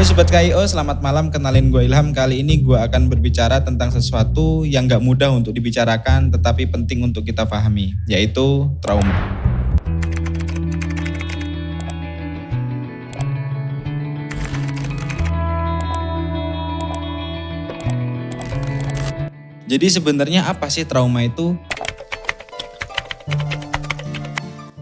Halo Sobat KIO, selamat malam. Kenalin gue Ilham. Kali ini gue akan berbicara tentang sesuatu yang gak mudah untuk dibicarakan, tetapi penting untuk kita pahami, yaitu trauma. Jadi sebenarnya apa sih trauma itu?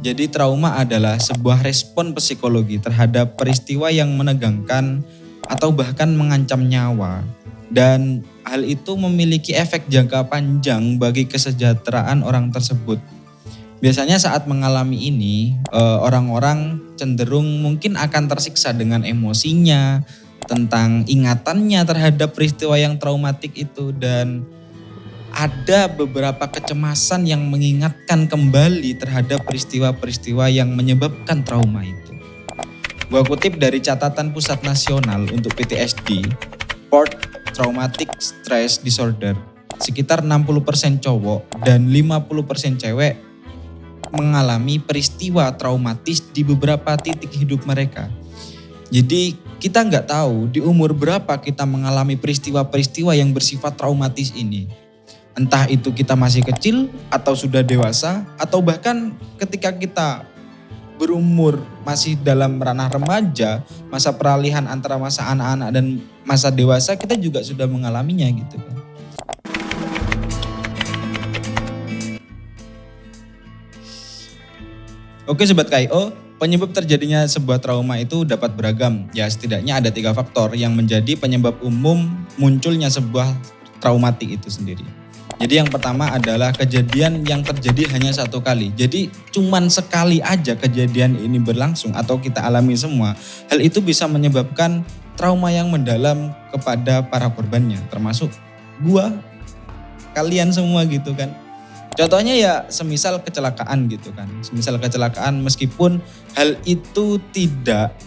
Jadi trauma adalah sebuah respon psikologi terhadap peristiwa yang menegangkan atau bahkan mengancam nyawa. Dan hal itu memiliki efek jangka panjang bagi kesejahteraan orang tersebut. Biasanya saat mengalami ini, orang-orang cenderung mungkin akan tersiksa dengan emosinya, tentang ingatannya terhadap peristiwa yang traumatik itu, dan ada beberapa kecemasan yang mengingatkan kembali terhadap peristiwa-peristiwa yang menyebabkan trauma itu. Gua kutip dari catatan Pusat Nasional untuk PTSD, Post Traumatic Stress Disorder, sekitar 60% cowok dan 50% cewek mengalami peristiwa traumatis di beberapa titik hidup mereka. Jadi kita nggak tahu di umur berapa kita mengalami peristiwa-peristiwa yang bersifat traumatis ini. Entah itu kita masih kecil atau sudah dewasa atau bahkan ketika kita berumur masih dalam ranah remaja, masa peralihan antara masa anak-anak dan masa dewasa, kita juga sudah mengalaminya gitu kan. Oke Sobat KIO, penyebab terjadinya sebuah trauma itu dapat beragam. Ya setidaknya ada 3 faktor yang menjadi penyebab umum munculnya sebuah traumatik itu sendiri. Jadi yang pertama adalah kejadian yang terjadi hanya satu kali. Jadi cuman sekali aja kejadian ini berlangsung atau kita alami semua. Hal itu bisa menyebabkan trauma yang mendalam kepada para korbannya. Termasuk gua, kalian semua gitu kan. Contohnya ya semisal kecelakaan gitu kan. Semisal kecelakaan meskipun hal itu tidak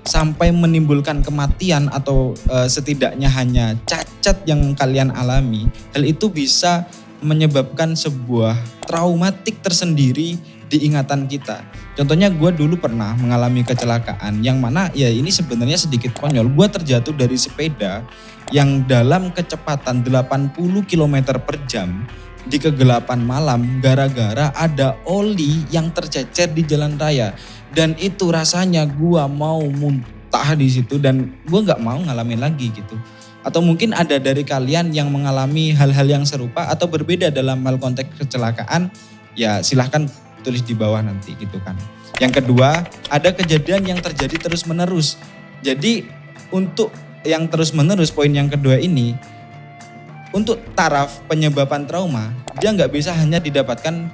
sampai menimbulkan kematian atau setidaknya hanya cacat yang kalian alami, hal itu bisa menyebabkan sebuah traumatik tersendiri di ingatan kita. Contohnya gue dulu pernah mengalami kecelakaan yang mana ya ini sebenarnya sedikit konyol. Gue terjatuh dari sepeda yang dalam kecepatan 80 km per jam di kegelapan malam gara-gara ada oli yang tercecer di jalan raya. Dan itu rasanya gue mau muntah di situ dan gue nggak mau ngalamin lagi gitu. Atau mungkin ada dari kalian yang mengalami hal-hal yang serupa atau berbeda dalam hal konteks kecelakaan, ya silahkan tulis di bawah nanti gitu kan. Yang kedua, ada kejadian yang terjadi terus-menerus. Jadi untuk yang terus-menerus, poin yang kedua ini, untuk taraf penyebaban trauma, dia nggak bisa hanya didapatkan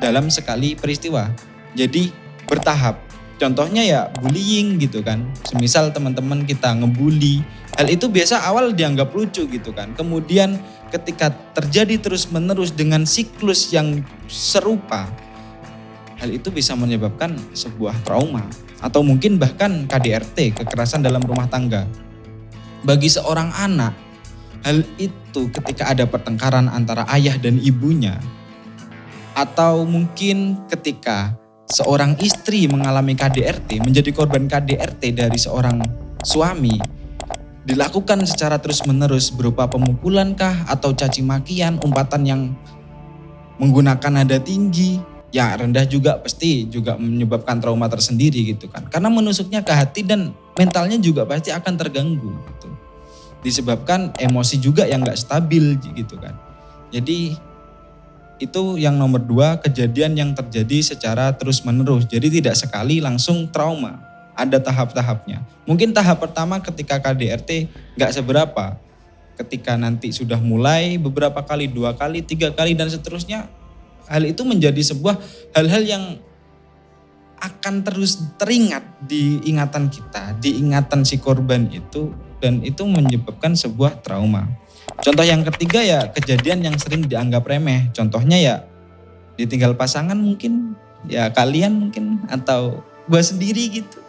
dalam sekali peristiwa. Jadi bertahap. Contohnya ya bullying gitu kan. Semisal teman-teman kita ngebully, hal itu biasa awal dianggap lucu gitu kan. Kemudian ketika terjadi terus-menerus dengan siklus yang serupa, hal itu bisa menyebabkan sebuah trauma. Atau mungkin bahkan KDRT, kekerasan dalam rumah tangga. Bagi seorang anak, hal itu ketika ada pertengkaran antara ayah dan ibunya, atau mungkin ketika seorang istri mengalami KDRT, menjadi korban KDRT dari seorang suami, dilakukan secara terus-menerus berupa pemukulan kah atau caci makian, umpatan yang menggunakan nada tinggi, ya rendah juga pasti juga menyebabkan trauma tersendiri gitu kan. Karena menusuknya ke hati dan mentalnya juga pasti akan terganggu gitu. Disebabkan emosi juga yang gak stabil gitu kan. Jadi itu yang nomor 2, kejadian yang terjadi secara terus-menerus. Jadi tidak sekali langsung trauma, ada tahap-tahapnya. Mungkin tahap pertama ketika KDRT gak seberapa. Ketika nanti sudah mulai beberapa kali, 2 kali, 3 kali dan seterusnya, hal itu menjadi sebuah hal-hal yang akan terus teringat di ingatan kita, di ingatan si korban itu, dan itu menyebabkan sebuah trauma. Contoh yang ketiga ya kejadian yang sering dianggap remeh. Contohnya ya ditinggal pasangan mungkin, ya kalian mungkin atau gue sendiri gitu.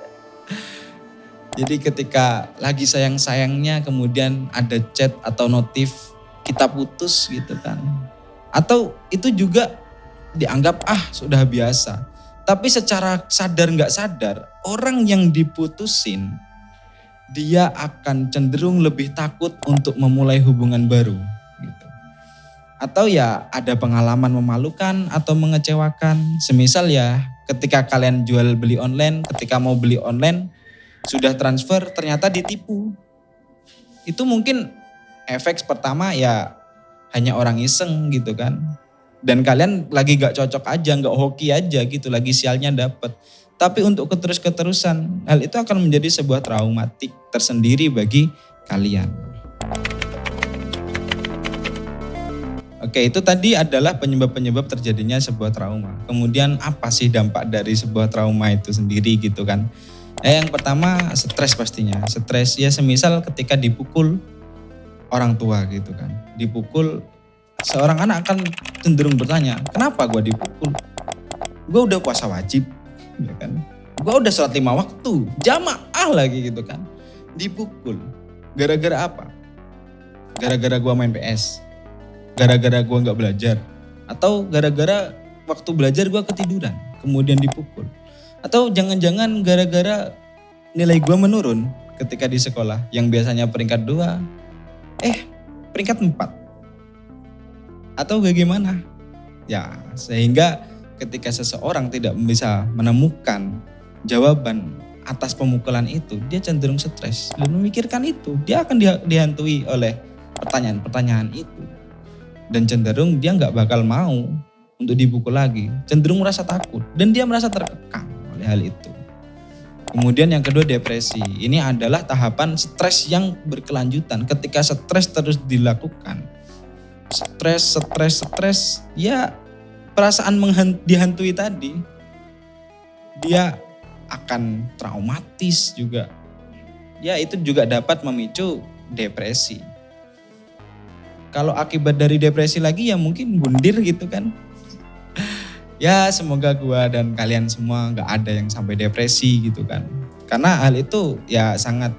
Jadi ketika lagi sayang-sayangnya kemudian ada chat atau notif kita putus gitu kan. Atau itu juga dianggap sudah biasa. Tapi secara sadar gak sadar orang yang diputusin dia akan cenderung lebih takut untuk memulai hubungan baru gitu. Atau ya ada pengalaman memalukan atau mengecewakan. Semisal ya ketika kalian jual beli online, ketika mau beli online sudah transfer ternyata ditipu. Itu mungkin efek pertama ya hanya orang iseng gitu kan. Dan kalian lagi gak cocok aja, gak hoki aja gitu, lagi sialnya dapet. Tapi untuk keterus-keterusan, hal itu akan menjadi sebuah traumatik tersendiri bagi kalian. Oke, itu tadi adalah penyebab-penyebab terjadinya sebuah trauma. Kemudian apa sih dampak dari sebuah trauma itu sendiri gitu kan. Yang pertama stres pastinya. Stres ya semisal ketika dipukul orang tua gitu kan. Dipukul, seorang anak akan cenderung bertanya, kenapa gue dipukul? Gue udah puasa wajib, ya kan? Gue udah sholat 5 waktu, jamaah lagi gitu kan. Dipukul, gara-gara apa? Gara-gara gue main PS, gara-gara gue gak belajar, atau gara-gara waktu belajar gue ketiduran, kemudian dipukul. Atau jangan-jangan gara-gara nilai gue menurun ketika di sekolah, yang biasanya peringkat 2, peringkat 4. Atau bagaimana? Ya, sehingga ketika seseorang tidak bisa menemukan jawaban atas pemukulan itu, dia cenderung stres dan memikirkan itu. Dia akan dihantui oleh pertanyaan-pertanyaan itu. Dan cenderung dia nggak bakal mau untuk dipukul lagi. Cenderung merasa takut dan dia merasa terkekang oleh hal itu. Kemudian yang kedua depresi. Ini adalah tahapan stres yang berkelanjutan. Ketika stres terus dilakukan, stres, ya perasaan dihantui tadi, dia akan traumatis juga. Ya itu juga dapat memicu depresi. Kalau akibat dari depresi lagi ya mungkin bundir gitu kan. Ya semoga gua dan kalian semua gak ada yang sampai depresi gitu kan. Karena hal itu ya sangat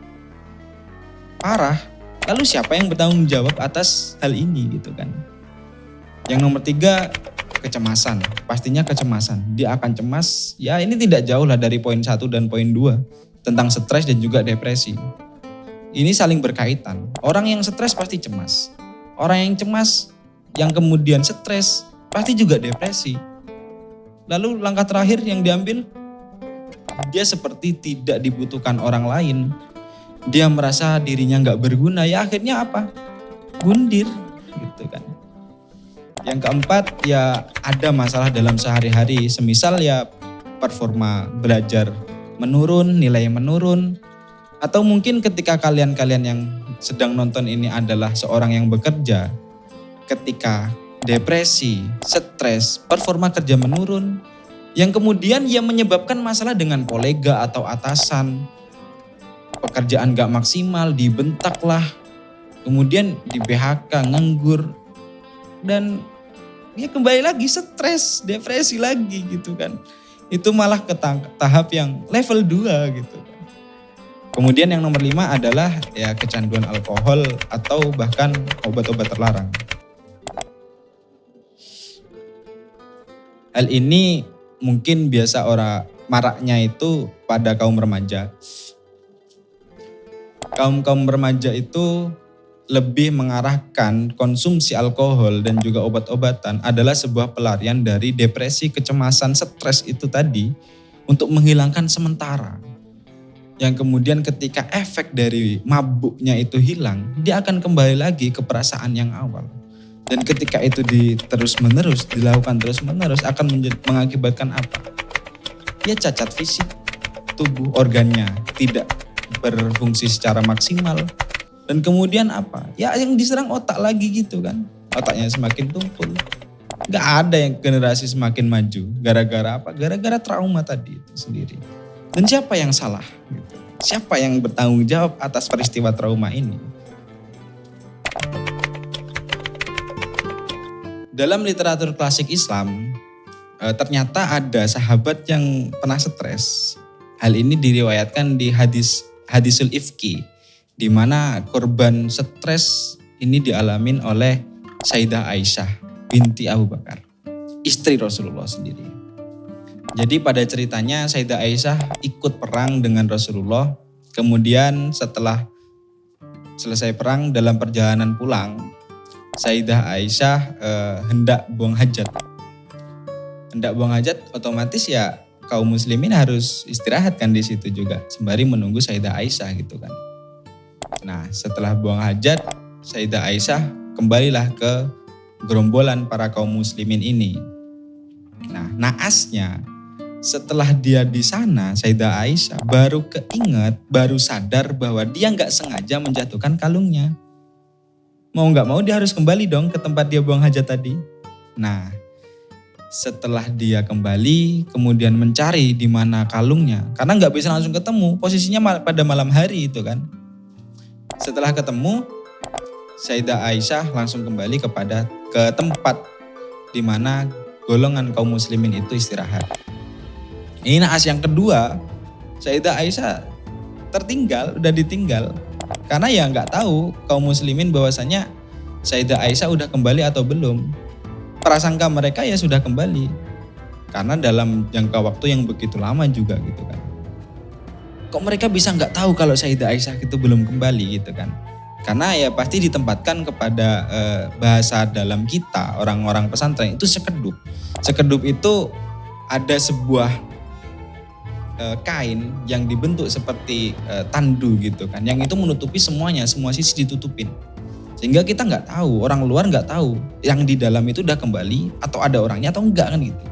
parah. Lalu siapa yang bertanggung jawab atas hal ini gitu kan. Yang nomor 3, kecemasan. Pastinya kecemasan. Dia akan cemas, ya ini tidak jauh lah dari poin 1 dan poin 2. Tentang stres dan juga depresi. Ini saling berkaitan. Orang yang stres pasti cemas. Orang yang cemas, yang kemudian stres, pasti juga depresi. Lalu langkah terakhir yang diambil, dia seperti tidak dibutuhkan orang lain. Dia merasa dirinya gak berguna, ya akhirnya apa? Bundir gitu kan. Yang keempat ya ada masalah dalam sehari-hari, semisal ya performa belajar menurun, nilai menurun. Atau mungkin ketika kalian yang sedang nonton ini adalah seorang yang bekerja, ketika depresi, stres, performa kerja menurun, yang kemudian ya menyebabkan masalah dengan kolega atau atasan, pekerjaan gak maksimal, dibentak lah, kemudian di PHK, nganggur, dan ya kembali lagi stres, depresi lagi gitu kan. Itu malah ke tahap yang level 2 gitu. Kemudian yang nomor 5 adalah ya kecanduan alkohol atau bahkan obat-obat terlarang. Hal ini mungkin biasa maraknya itu pada kaum remaja. Kaum remaja itu lebih mengarahkan konsumsi alkohol dan juga obat-obatan adalah sebuah pelarian dari depresi, kecemasan, stres itu tadi untuk menghilangkan sementara. Yang kemudian ketika efek dari mabuknya itu hilang, dia akan kembali lagi ke perasaan yang awal. Dan ketika itu dilakukan terus-menerus akan mengakibatkan apa? Ya cacat fisik, tubuh organnya tidak berfungsi secara maksimal. Dan kemudian apa? Ya yang diserang otak lagi gitu kan. Otaknya semakin tumpul. Gak ada yang generasi semakin maju. Gara-gara apa? Gara-gara trauma tadi itu sendiri. Dan siapa yang salah? Gitu. Siapa yang bertanggung jawab atas peristiwa trauma ini? Dalam literatur klasik Islam, ternyata ada sahabat yang pernah stres. Hal ini diriwayatkan di hadisul ifki, di mana korban stres ini dialamin oleh Sayyidah Aisyah binti Abu Bakar, istri Rasulullah sendiri. Jadi pada ceritanya Sayyidah Aisyah ikut perang dengan Rasulullah Kemudian setelah selesai perang, dalam perjalanan pulang, Sayyidah Aisyah hendak buang hajat. Hendak buang hajat, otomatis ya kaum muslimin harus istirahat kan di situ juga, sembari menunggu Sayyidah Aisyah gitu kan. Nah, setelah buang hajat, Sayyidah Aisyah kembalilah ke gerombolan para kaum muslimin ini. Nah, naasnya setelah dia di sana, Sayyidah Aisyah baru keinget, baru sadar bahwa dia nggak sengaja menjatuhkan kalungnya. Mau nggak mau dia harus kembali dong ke tempat dia buang hajat tadi. Nah, setelah dia kembali, kemudian mencari di mana kalungnya, karena nggak bisa langsung ketemu, posisinya pada malam hari itu kan. Setelah ketemu, Sayyidah Aisyah langsung kembali ke tempat di mana golongan kaum muslimin itu istirahat. Ini naas yang kedua, Sayyidah Aisyah udah ditinggal, karena ya nggak tahu kaum muslimin bahwasanya Sayyidah Aisyah udah kembali atau belum. Prasangka mereka ya sudah kembali, karena dalam jangka waktu yang begitu lama juga gitu kan. Kok mereka bisa nggak tahu kalau Sayyidah Aisyah itu belum kembali gitu kan? Karena ya pasti ditempatkan kepada bahasa dalam kita orang-orang pesantren itu sekedup. Sekedup itu ada sebuah kain yang dibentuk seperti tandu gitu kan, yang itu menutupi semuanya, semua sisi ditutupin. Sehingga kita nggak tahu, orang luar nggak tahu yang di dalam itu udah kembali atau ada orangnya atau enggak kan gitu.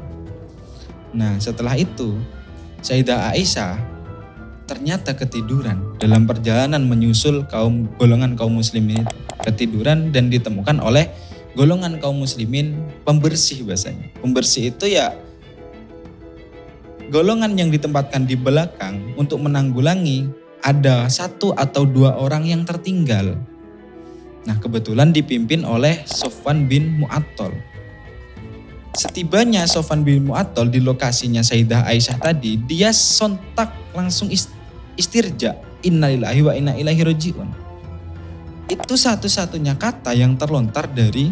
Nah, setelah itu Sayyidah Aisyah ternyata ketiduran dalam perjalanan menyusul golongan kaum muslimin itu. Ketiduran dan ditemukan oleh golongan kaum muslimin pembersih bahasanya. Pembersih itu ya golongan yang ditempatkan di belakang untuk menanggulangi ada 1 atau 2 orang yang tertinggal. Nah, kebetulan dipimpin oleh Sofwan bin Mu'attal. Setibanya Sofwan bin Mu'attal di lokasinya Sayyidah Aisyah tadi, dia sontak langsung istirja, innalillahi wa inna ilaihi raji'un. Itu satu-satunya kata yang terlontar dari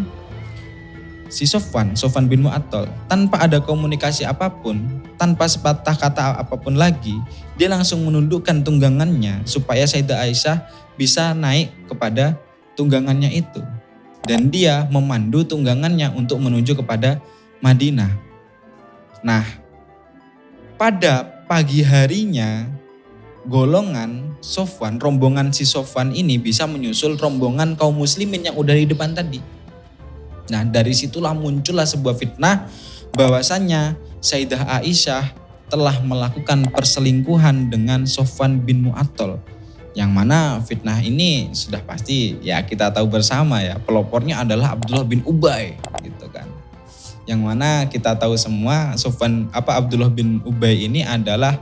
si Sofwan bin Mu'attal. Tanpa ada komunikasi apapun, tanpa sepatah kata apapun lagi, dia langsung menundukkan tunggangannya supaya Sayyidah Aisyah bisa naik kepada tunggangannya itu. Dan dia memandu tunggangannya untuk menuju kepada Madinah. Nah, pada pagi harinya rombongan si Sofwan ini bisa menyusul rombongan kaum muslimin yang udah di depan tadi. Nah, dari situlah muncullah sebuah fitnah bahwasannya Sayyidah Aisyah telah melakukan perselingkuhan dengan Sofwan bin Mu'attal. Yang mana fitnah ini sudah pasti ya kita tahu bersama ya, pelopornya adalah Abdullah bin Ubay gitu kan. Yang mana kita tahu semua Abdullah bin Ubay ini adalah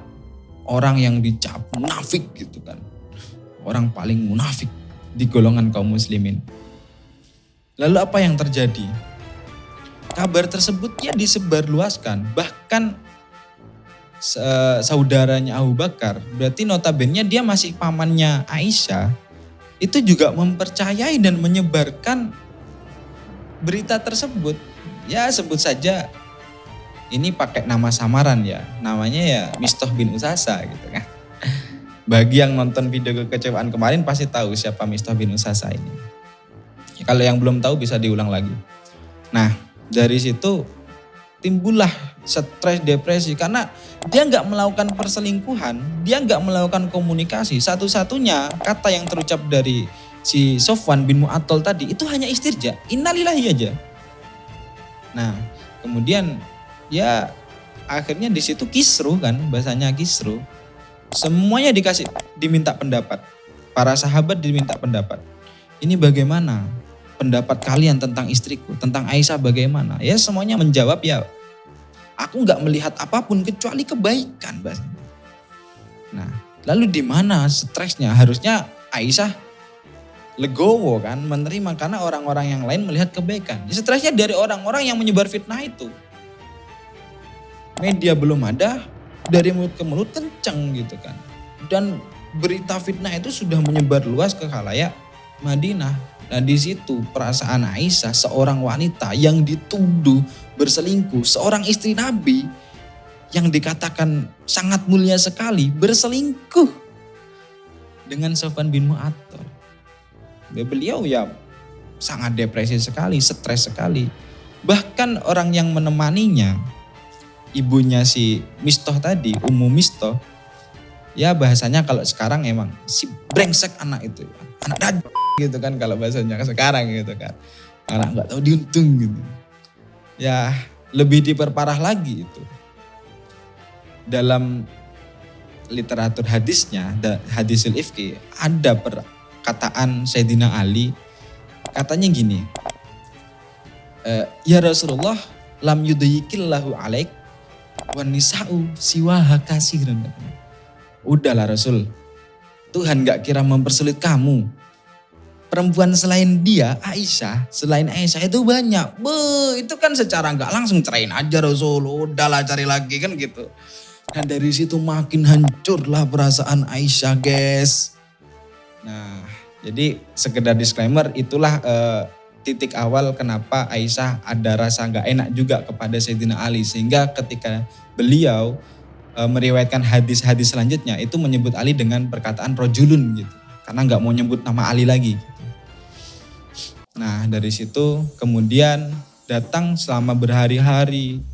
orang yang dicap munafik gitu kan. Orang paling munafik di golongan kaum muslimin. Lalu apa yang terjadi? Kabar tersebut ya disebarluaskan, bahkan saudaranya Abu Bakar, berarti notabene dia masih pamannya Aisyah, itu juga mempercayai dan menyebarkan berita tersebut. Ya sebut saja ini pakai nama samaran ya, namanya ya Mistah bin Usasa gitu kan. Bagi yang nonton video kekecewaan kemarin pasti tahu siapa Mistah bin Usasa ini. Ya, kalau yang belum tahu bisa diulang lagi. Nah, dari situ timbullah stres, depresi, karena dia nggak melakukan perselingkuhan, dia nggak melakukan komunikasi. Satu-satunya kata yang terucap dari si Sofwan bin Mu'attal tadi itu hanya istirja, innalillahi aja. Nah, kemudian ya akhirnya di situ kisruh kan, bahasanya kisruh. Semuanya diminta pendapat. Para sahabat diminta pendapat. Ini bagaimana pendapat kalian tentang istriku, tentang Aisyah bagaimana? Ya semuanya menjawab ya, aku nggak melihat apapun kecuali kebaikan. Nah, lalu di mana stresnya? Harusnya Aisyah legowo kan, menerima karena orang-orang yang lain melihat kebaikan. Stresnya dari orang-orang yang menyebar fitnah itu. Media belum ada, dari mulut ke mulut kencang gitu kan. Dan berita fitnah itu sudah menyebar luas ke khalayak Madinah. Nah di situ perasaan Aisyah, seorang wanita yang dituduh berselingkuh, seorang istri Nabi yang dikatakan sangat mulia sekali berselingkuh. dengan Sofwan bin Mu'attal. Beliau ya sangat depresi sekali, stres sekali. Bahkan orang yang menemaninya, ibunya si Mistoh tadi, Ummu Mistoh, ya bahasanya kalau sekarang emang si brengsek anak itu, anak dad gitu kan kalau bahasanya sekarang gitu kan. Anak nggak tahu diuntung gitu. Ya lebih diperparah lagi itu. Dalam literatur hadisnya, hadisul ifki, ada perkataan Sayyidina Ali, katanya gini, ya Rasulullah, lam yudhiyikillahu alaik, wan nisa'u siwaha kasirun. Udahlah Rasul, Tuhan gak kira mempersulit kamu. Perempuan selain dia, selain Aisyah itu banyak. Itu kan secara gak langsung cerain aja Rasul, udahlah cari lagi kan gitu. Dan dari situ makin hancurlah perasaan Aisyah guys. Nah jadi sekedar disclaimer, itulah titik awal kenapa Aisyah ada rasa gak enak juga kepada Sayyidina Ali. Sehingga ketika beliau meriwayatkan hadis-hadis selanjutnya itu menyebut Ali dengan perkataan rojulun gitu. Karena gak mau nyebut nama Ali lagi gitu. Nah dari situ kemudian datang selama berhari-hari.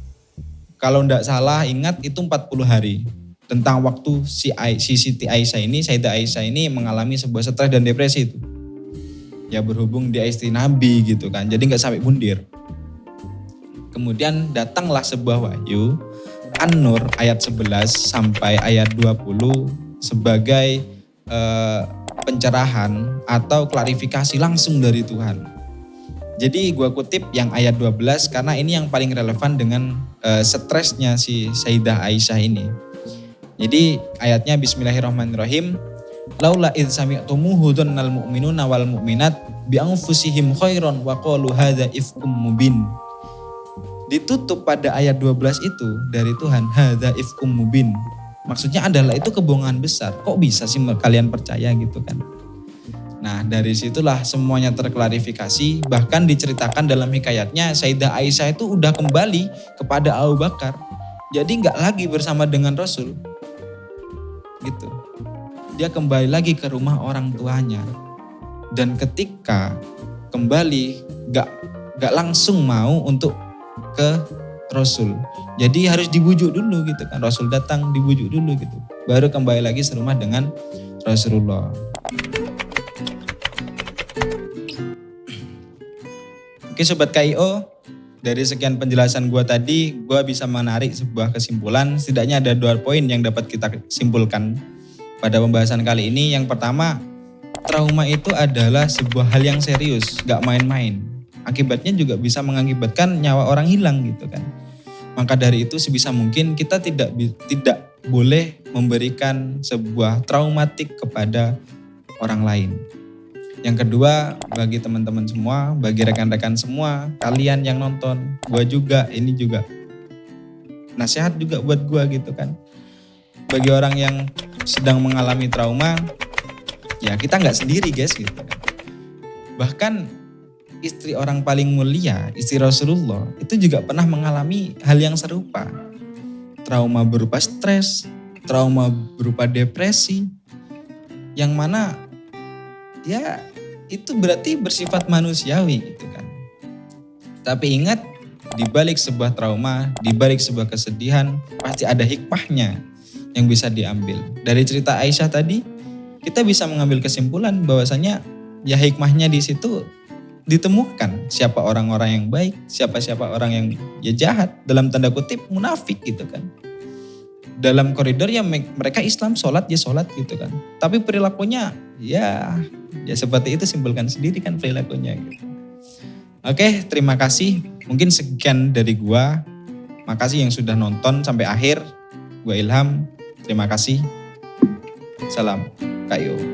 Kalau enggak salah ingat itu 40 hari. Tentang waktu si Siti Aisyah ini, Sayyidah Aisyah ini mengalami sebuah stres dan depresi itu. Ya berhubung dia istri Nabi gitu kan, jadi gak sampai bundir. Kemudian datanglah sebuah wahyu, An-Nur ayat 11 sampai ayat 20 sebagai pencerahan atau klarifikasi langsung dari Tuhan. Jadi gue kutip yang ayat 12 karena ini yang paling relevan dengan stresnya si Sayyidah Aisyah ini. Jadi ayatnya Bismillahirrahmanirrahim. Laula idh sami'tumuhu dhannal mu'minuna wal mu'minat bi anfusihim khairan wa qalu hadza ifkum mubin. Ditutup pada ayat 12 itu dari Tuhan, hadza ifkum mubin. Maksudnya adalah itu kebohongan besar. Kok bisa sih kalian percaya gitu kan? Nah dari situlah semuanya terklarifikasi. Bahkan diceritakan dalam hikayatnya Sayyidah Aisyah itu udah kembali kepada Abu Bakar. Jadi gak lagi bersama dengan Rasul. Gitu. Dia kembali lagi ke rumah orang tuanya. Dan ketika kembali gak langsung mau untuk ke Rasul. Jadi harus dibujuk dulu gitu kan. Rasul datang dibujuk dulu gitu. Baru kembali lagi serumah dengan Rasulullah. Oke Sobat KIO, dari sekian penjelasan gue tadi, gue bisa menarik sebuah kesimpulan. Setidaknya ada 2 poin yang dapat kita simpulkan pada pembahasan kali ini. Yang pertama, trauma itu adalah sebuah hal yang serius, gak main-main. Akibatnya juga bisa mengakibatkan nyawa orang hilang gitu kan. Maka dari itu sebisa mungkin kita tidak boleh memberikan sebuah traumatik kepada orang lain. Yang kedua, bagi teman-teman semua, bagi rekan-rekan semua, kalian yang nonton, gue juga, ini juga nasihat juga buat gue gitu kan. Bagi orang yang sedang mengalami trauma, ya kita gak sendiri guys gitu kan. Bahkan istri orang paling mulia, istri Rasulullah, itu juga pernah mengalami hal yang serupa. Trauma berupa stres, trauma berupa depresi, yang mana ya itu berarti bersifat manusiawi gitu kan. Tapi ingat, di balik sebuah trauma, di balik sebuah kesedihan, pasti ada hikmahnya yang bisa diambil. Dari cerita Aisyah tadi, kita bisa mengambil kesimpulan bahwasanya ya hikmahnya di situ ditemukan siapa orang-orang yang baik, siapa-siapa orang yang ya jahat, dalam tanda kutip munafik gitu kan. Dalam koridor ya mereka Islam, sholat ya sholat gitu kan. Tapi perilakunya ya seperti itu, simpulkan sendiri kan perilakunya gitu. Oke, terima kasih. Mungkin sekian dari gua. Makasih yang sudah nonton sampai akhir. Gua Ilham. Terima kasih. Salam KIO.